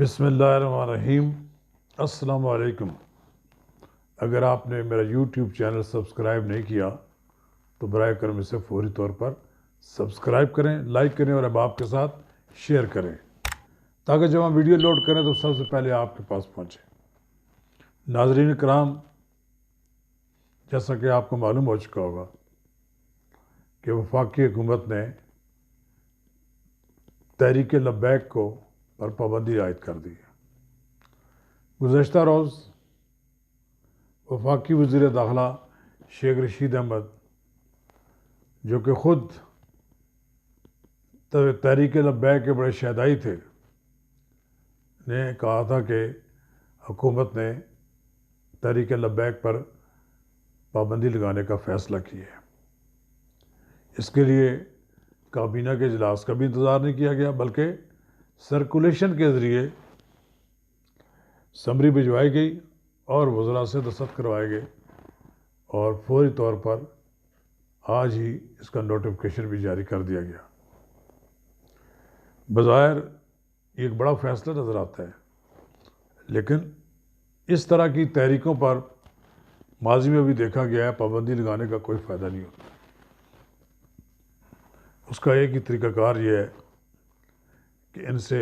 بسم اللہ الرحمن الرحیم۔ السلام علیکم۔ اگر آپ نے میرا یوٹیوب چینل سبسکرائب نہیں کیا تو برائے کرم اسے فوری طور پر سبسکرائب کریں، لائک کریں اور احباب کے ساتھ شیئر کریں تاکہ جب ہم ویڈیو لوڈ کریں تو سب سے پہلے آپ کے پاس پہنچے۔ ناظرین کرام، جیسا کہ آپ کو معلوم ہو چکا ہوگا کہ وفاقی حکومت نے تحریک لبیک کو پر پابندی عائد کر دی ہے۔ گزشتہ روز وفاقی وزیر داخلہ شیخ رشید احمد، جو کہ خود تحریک لبیک کے بڑے شہدائی تھے، نے کہا تھا کہ حکومت نے تحریک لبیک پر پابندی لگانے کا فیصلہ کیا ہے۔ اس کے لیے کابینہ کے اجلاس کا بھی انتظار نہیں کیا گیا، بلکہ سرکولیشن کے ذریعے سمری بھجوائی گئی اور وزراء سے دستخط کروائے گئے اور فوری طور پر آج ہی اس کا نوٹیفکیشن بھی جاری کر دیا گیا۔ بظاہر یہ ایک بڑا فیصلہ نظر آتا ہے، لیکن اس طرح کی تحریکوں پر ماضی میں بھی دیکھا گیا ہے پابندی لگانے کا کوئی فائدہ نہیں ہوتا۔ اس کا ایک ہی طریقہ کار یہ ہے کہ ان سے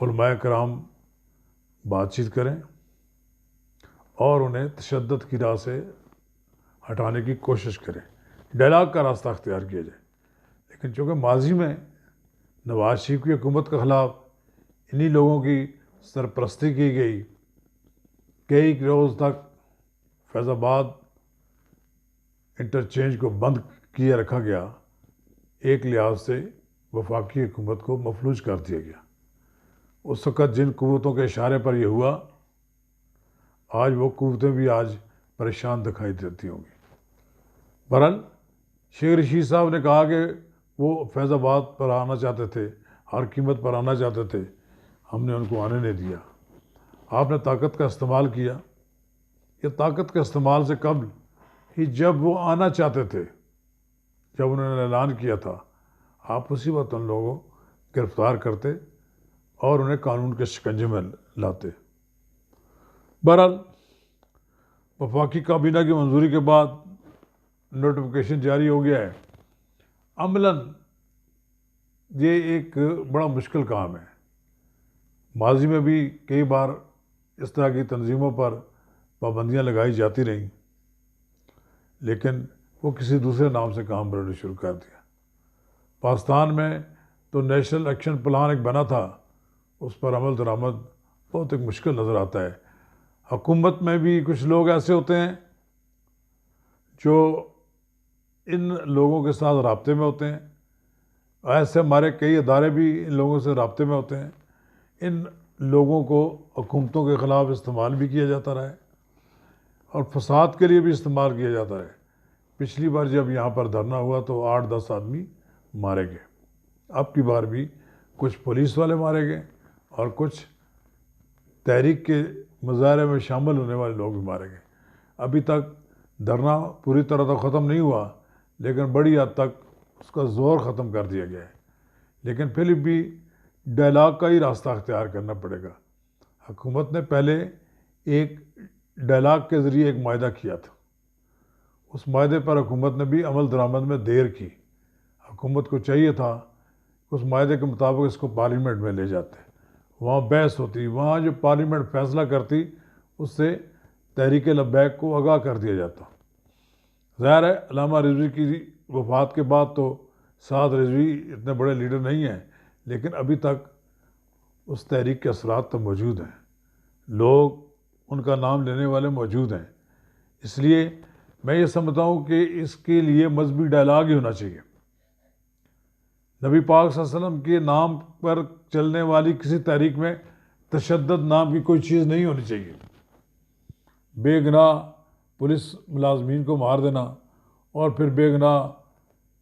علماء کرام بات چیت کریں اور انہیں تشدد کی راہ سے ہٹانے کی کوشش کریں، ڈائلاگ کا راستہ اختیار کیا جائے۔ لیکن چونکہ ماضی میں نواز شریف کی حکومت کے خلاف انہی لوگوں کی سرپرستی کی گئی، کئی روز تک فیض آباد انٹرچینج کو بند کیے رکھا گیا، ایک لحاظ سے وفاقی حکومت کو مفلوج کر دیا گیا۔ اس وقت جن قوتوں کے اشارے پر یہ ہوا، آج وہ قوتیں بھی آج پریشان دکھائی دیتی ہوں گی۔ بہرحال شیخ رشید صاحب نے کہا کہ وہ فیض آباد پر آنا چاہتے تھے، ہر قیمت پر آنا چاہتے تھے، ہم نے ان کو آنے نہیں دیا۔ آپ نے طاقت کا استعمال کیا۔ یہ طاقت کے استعمال سے قبل ہی جب وہ آنا چاہتے تھے، جب انہوں نے اعلان کیا تھا، آپ اسی وقت ان لوگوں کو گرفتار کرتے اور انہیں قانون کے شکنجے میں لاتے۔ بہرحال وفاقی کابینہ کی منظوری کے بعد نوٹیفکیشن جاری ہو گیا ہے۔ عملاً یہ ایک بڑا مشکل کام ہے۔ ماضی میں بھی کئی بار اس طرح کی تنظیموں پر پابندیاں لگائی جاتی رہیں، لیکن وہ کسی دوسرے نام سے کام کرنا شروع کر دیا۔ پاکستان میں تو نیشنل ایکشن پلان ایک بنا تھا، اس پر عمل درآمد بہت ایک مشکل نظر آتا ہے۔ حکومت میں بھی کچھ لوگ ایسے ہوتے ہیں جو ان لوگوں کے ساتھ رابطے میں ہوتے ہیں، ایسے ہمارے کئی ادارے بھی ان لوگوں سے رابطے میں ہوتے ہیں۔ ان لوگوں کو حکومتوں کے خلاف استعمال بھی کیا جاتا رہا ہے اور فساد کے لیے بھی استعمال کیا جاتا ہے۔ پچھلی بار جب یہاں پر دھرنا ہوا تو 8-10 آدمی مارے گئے۔ اب کی بار بھی کچھ پولیس والے مارے گئے اور کچھ تحریک کے مظاہرے میں شامل ہونے والے لوگ بھی مارے گئے۔ ابھی تک دھرنا پوری طرح تو ختم نہیں ہوا، لیکن بڑی حد تک اس کا زور ختم کر دیا گیا ہے۔ لیکن پھر بھی ڈائلاگ کا ہی راستہ اختیار کرنا پڑے گا۔ حکومت نے پہلے ایک ڈائلاگ کے ذریعے ایک معاہدہ کیا تھا، اس معاہدے پر حکومت نے بھی عمل درآمد میں دیر کی۔ حکومت کو چاہیے تھا کہ اس معاہدے کے مطابق اس کو پارلیمنٹ میں لے جاتے، وہاں بحث ہوتی، وہاں جو پارلیمنٹ فیصلہ کرتی، اس سے تحریک لبیک کو آگاہ کر دیا جاتا۔ ظاہر ہے علامہ رضوی کی وفات کے بعد تو سعد رضوی اتنے بڑے لیڈر نہیں ہیں، لیکن ابھی تک اس تحریک کے اثرات تو موجود ہیں، لوگ ان کا نام لینے والے موجود ہیں۔ اس لیے میں یہ سمجھتا ہوں کہ اس کے لیے مذہبی ڈائلاگ ہی ہونا چاہیے۔ نبی پاک صلی اللہ علیہ وسلم کے نام پر چلنے والی کسی تحریک میں تشدد نام کی کوئی چیز نہیں ہونی چاہیے۔ بے گناہ پولیس ملازمین کو مار دینا اور پھر بے گناہ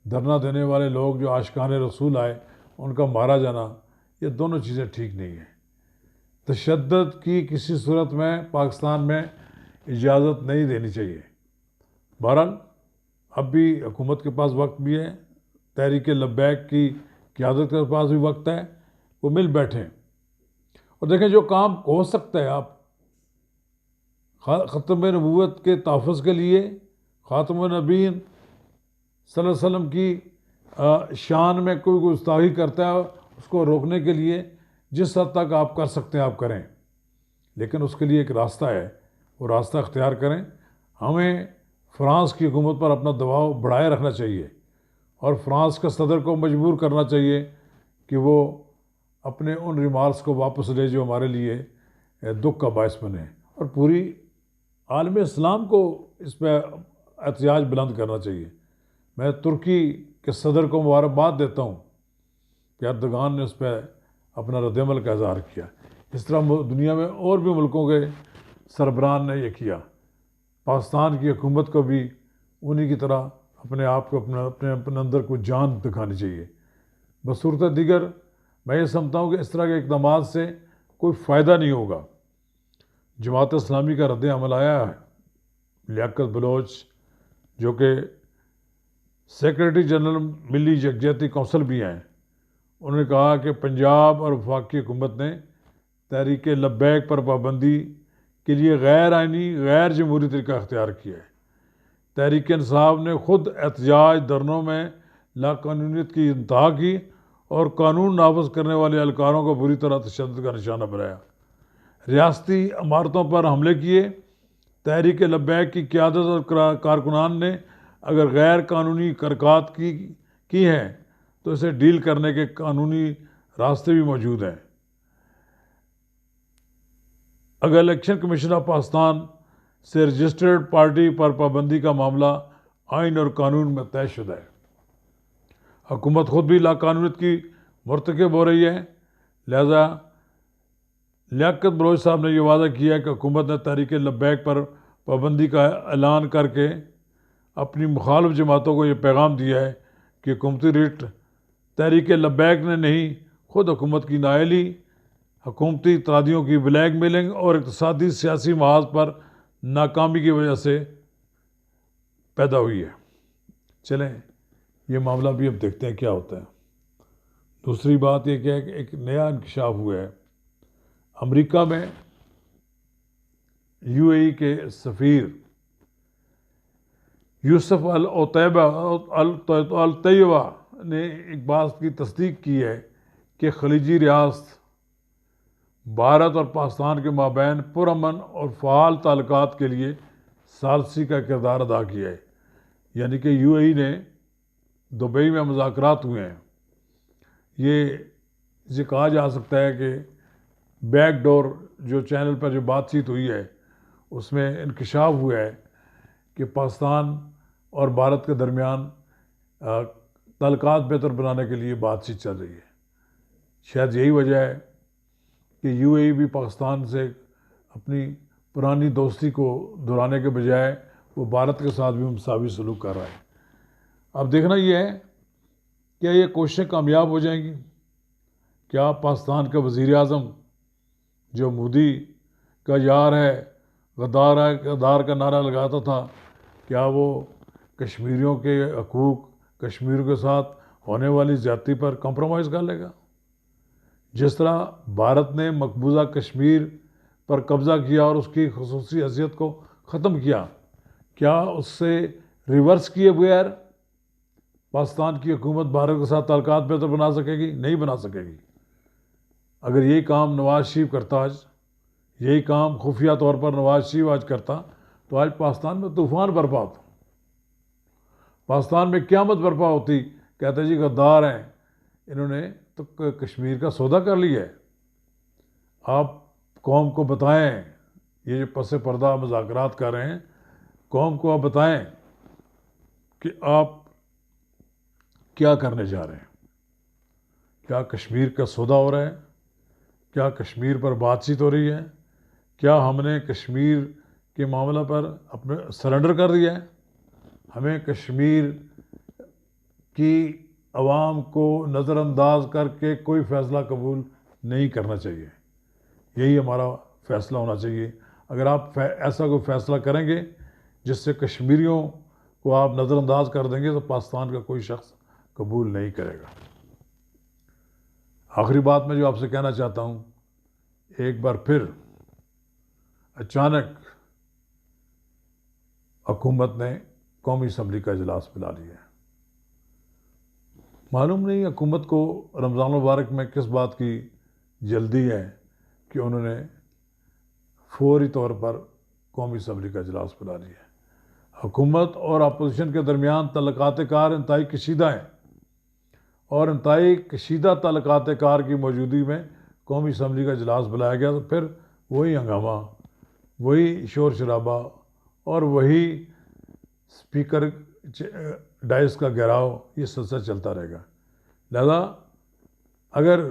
دھرنا دینے والے لوگ جو عاشقان رسول آئے ان کا مارا جانا، یہ دونوں چیزیں ٹھیک نہیں ہیں۔ تشدد کی کسی صورت میں پاکستان میں اجازت نہیں دینی چاہیے۔ بہرحال اب بھی حکومت کے پاس وقت بھی ہے، تحریک لبیک کی قیادت کے پاس بھی وقت ہے، وہ مل بیٹھیں اور دیکھیں جو کام ہو سکتا ہے، آپ ختم نبوت کے تحفظ کے لیے، خاتم النبیین صلی اللہ علیہ وسلم کی شان میں کوئی گستاخی کرتا ہے، اس کو روکنے کے لیے جس حد تک آپ کر سکتے ہیں آپ کریں، لیکن اس کے لیے ایک راستہ ہے، وہ راستہ اختیار کریں۔ ہمیں فرانس کی حکومت پر اپنا دباؤ بڑھائے رکھنا چاہیے، اور فرانس کے صدر کو مجبور کرنا چاہیے کہ وہ اپنے ان ریمارکس کو واپس لے جو ہمارے لیے دکھ کا باعث بنے، اور پوری عالم اسلام کو اس پہ احتجاج بلند کرنا چاہیے۔ میں ترکی کے صدر کو مبارکباد دیتا ہوں کہ اردگان نے اس پہ اپنا رد عمل کا اظہار کیا۔ اس طرح دنیا میں اور بھی ملکوں کے سربراہان نے یہ کیا۔ پاکستان کی حکومت کو بھی انہی کی طرح اپنے آپ کو اپنے اندر کو جان دکھانی چاہیے۔ بصورت دیگر میں یہ سمجھتا ہوں کہ اس طرح کے اقدامات سے کوئی فائدہ نہیں ہوگا۔ جماعت اسلامی کا رد عمل آیا ہے، لیاقت بلوچ جو کہ سیکریٹری جنرل ملی یکجہتی کونسل بھی ہیں، انہوں نے کہا کہ پنجاب اور وفاقی حکومت نے تحریک لبیک پر پابندی کے لیے غیر آئینی غیر جمہوری طریقہ اختیار کیا ہے۔ تحریک انصاف نے خود احتجاج دھرنوں میں لاقانونیت کی انتہا کی اور قانون نافذ کرنے والے اہلکاروں کو بری طرح تشدد کا نشانہ بنایا، ریاستی عمارتوں پر حملے کیے۔ تحریک لبیک کی قیادت اور کارکنان نے اگر غیر قانونی حرکات کی ہیں تو اسے ڈیل کرنے کے قانونی راستے بھی موجود ہیں۔ اگر الیکشن کمیشن آف پاکستان سے رجسٹرڈ پارٹی پر پابندی کا معاملہ آئین اور قانون میں طے شدہ ہے، حکومت خود بھی لاقانونیت کی مرتکب ہو رہی ہے، لہذا لیاقت بلوچ صاحب نے یہ وعدہ کیا کہ حکومت نے تحریک لبیک پر پابندی کا اعلان کر کے اپنی مخالف جماعتوں کو یہ پیغام دیا ہے کہ حکومتی ریٹ تحریک لبیک نے نہیں، خود حکومت کی نااہلی، حکومتی اتحادیوں کی بلیک میلنگ اور اقتصادی سیاسی محاذ پر ناکامی کی وجہ سے پیدا ہوئی ہے۔ چلیں یہ معاملہ بھی اب دیکھتے ہیں کیا ہوتا ہے۔ دوسری بات یہ کہ ایک نیا انکشاف ہوا ہے۔ امریکہ میں یو اے ای کے سفیر یوسف الطیبہ نے ایک بات کی تصدیق کی ہے کہ خلیجی ریاست بھارت اور پاکستان کے مابین پرامن اور فعال تعلقات کے لیے ثالثی کا کردار ادا کیا ہے، یعنی کہ یو اے ای نے دبئی میں مذاکرات ہوئے ہیں۔ یہ کہا جا سکتا ہے کہ بیک ڈور جو چینل پر جو بات چیت ہوئی ہے اس میں انکشاف ہوا ہے کہ پاکستان اور بھارت کے درمیان تعلقات بہتر بنانے کے لیے بات چیت چل رہی ہے۔ شاید یہی وجہ ہے کہ یو اے ای بھی پاکستان سے اپنی پرانی دوستی کو دہرانے کے بجائے وہ بھارت کے ساتھ بھی مساوی سلوک کر رہا ہے۔ اب دیکھنا یہ ہے کیا یہ کوششیں کامیاب ہو جائیں گی؟ کیا پاکستان کا وزیر اعظم جو مودی کا یار ہے، غدار کا نعرہ لگاتا تھا، کیا وہ کشمیریوں کے حقوق، کشمیریوں کے ساتھ ہونے والی زیادتی پر کمپرومائز کر لے گا؟ جس طرح بھارت نے مقبوضہ کشمیر پر قبضہ کیا اور اس کی خصوصی حیثیت کو ختم کیا، کیا اس سے ریورس کیے بغیر پاکستان کی حکومت بھارت کے ساتھ تعلقات بہتر بنا سکے گی؟ نہیں بنا سکے گی۔ اگر یہی کام نواز شریف کرتا، آج یہی کام خفیہ طور پر نواز شریف آج کرتا تو آج پاکستان میں طوفان برپا ہوتا، پاکستان میں قیامت برپا ہوتی۔ کہتے جی غدار ہیں، انہوں نے تو کشمیر کا سودا کر لیا ہے۔ آپ قوم کو بتائیں، یہ جو پس پردہ مذاکرات کر رہے ہیں، قوم کو آپ بتائیں کہ آپ کیا کرنے جا رہے ہیں۔ کیا کشمیر کا سودا ہو رہا ہے؟ کیا کشمیر پر بات چیت ہو رہی ہے؟ کیا ہم نے کشمیر کے معاملہ پر اپنے سرنڈر کر دیا ہے؟ ہمیں کشمیر کی عوام کو نظر انداز کر کے کوئی فیصلہ قبول نہیں کرنا چاہیے۔ یہی ہمارا فیصلہ ہونا چاہیے۔ اگر آپ ایسا کوئی فیصلہ کریں گے جس سے کشمیریوں کو آپ نظر انداز کر دیں گے تو پاکستان کا کوئی شخص قبول نہیں کرے گا۔ آخری بات میں جو آپ سے کہنا چاہتا ہوں، ایک بار پھر اچانک حکومت نے قومی اسمبلی کا اجلاس بلا لیا ہے۔ معلوم نہیں حکومت کو رمضان المبارک میں کس بات کی جلدی ہے کہ انہوں نے فوری طور پر قومی اسمبلی کا اجلاس بلا لیا ہے۔ حکومت اور اپوزیشن کے درمیان تعلقات کار انتہائی کشیدہ ہیں، اور انتہائی کشیدہ تعلقات کار کی موجودگی میں قومی اسمبلی کا اجلاس بلایا گیا، تو پھر وہی ہنگامہ، وہی شور شرابہ اور وہی اسپیکر ڈائس کا گھیراؤ، یہ سلسلہ چلتا رہے گا۔ لہذا اگر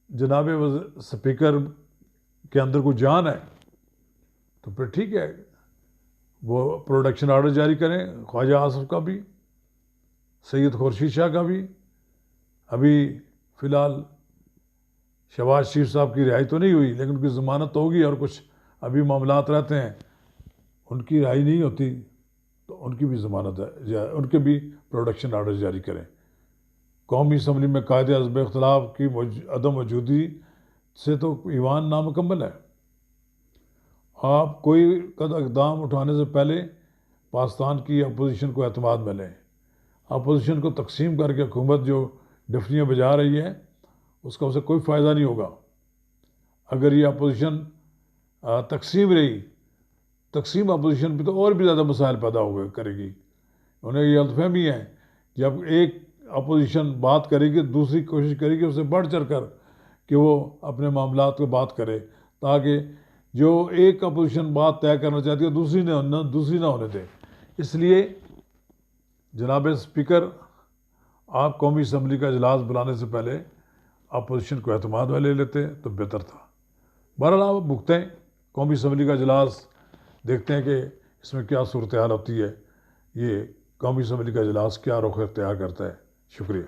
جناب اسپیکر کے اندر کوئی جان ہے تو پھر ٹھیک ہے، وہ پروڈکشن آرڈر جاری کریں، خواجہ آصف کا بھی، سید خورشید شاہ کا بھی۔ ابھی فی الحال شہباز شریف صاحب کی رہائی تو نہیں ہوئی، لیکن ان کی ضمانت تو ہوگی، اور کچھ ابھی معاملات رہتے ہیں، ان کی رہائی نہیں ہوتی تو ان کی بھی ضمانت ہے، ان کے بھی پروڈکشن آرڈر جاری کریں۔ قومی اسمبلی میں قاعدے حزب اختلاف کی عدم موجودگی سے تو ایوان نامکمل ہے۔ آپ کوئی اقدام اٹھانے سے پہلے پاکستان کی اپوزیشن کو اعتماد میں لیں۔ اپوزیشن کو تقسیم کر کے حکومت جو ڈفنیاں بجا رہی ہے، اس کا اسے کوئی فائدہ نہیں ہوگا۔ اگر یہ اپوزیشن تقسیم رہی، تقسیم اپوزیشن پہ تو اور بھی زیادہ مسائل پیدا کرے گی۔ انہیں یہ غلط فہمی ہے، جب ایک اپوزیشن بات کرے گی، دوسری کوشش کرے گی اسے بڑھ چڑھ کر کہ وہ اپنے معاملات کو بات کرے، تاکہ جو ایک اپوزیشن بات طے کرنا چاہتی ہے دوسری نہ ہونے دے۔ اس لیے جناب اسپیکر، آپ قومی اسمبلی کا اجلاس بلانے سے پہلے اپوزیشن کو اعتماد میں لے لیتے تو بہتر تھا۔ بہرحال آپ بھگتیں قومی اسمبلی کا اجلاس، دیکھتے ہیں کہ اس میں کیا صورتحال ہوتی ہے، یہ قومی اسمبلی کا اجلاس کیا رخ اختیار کرتا ہے۔ شکریہ۔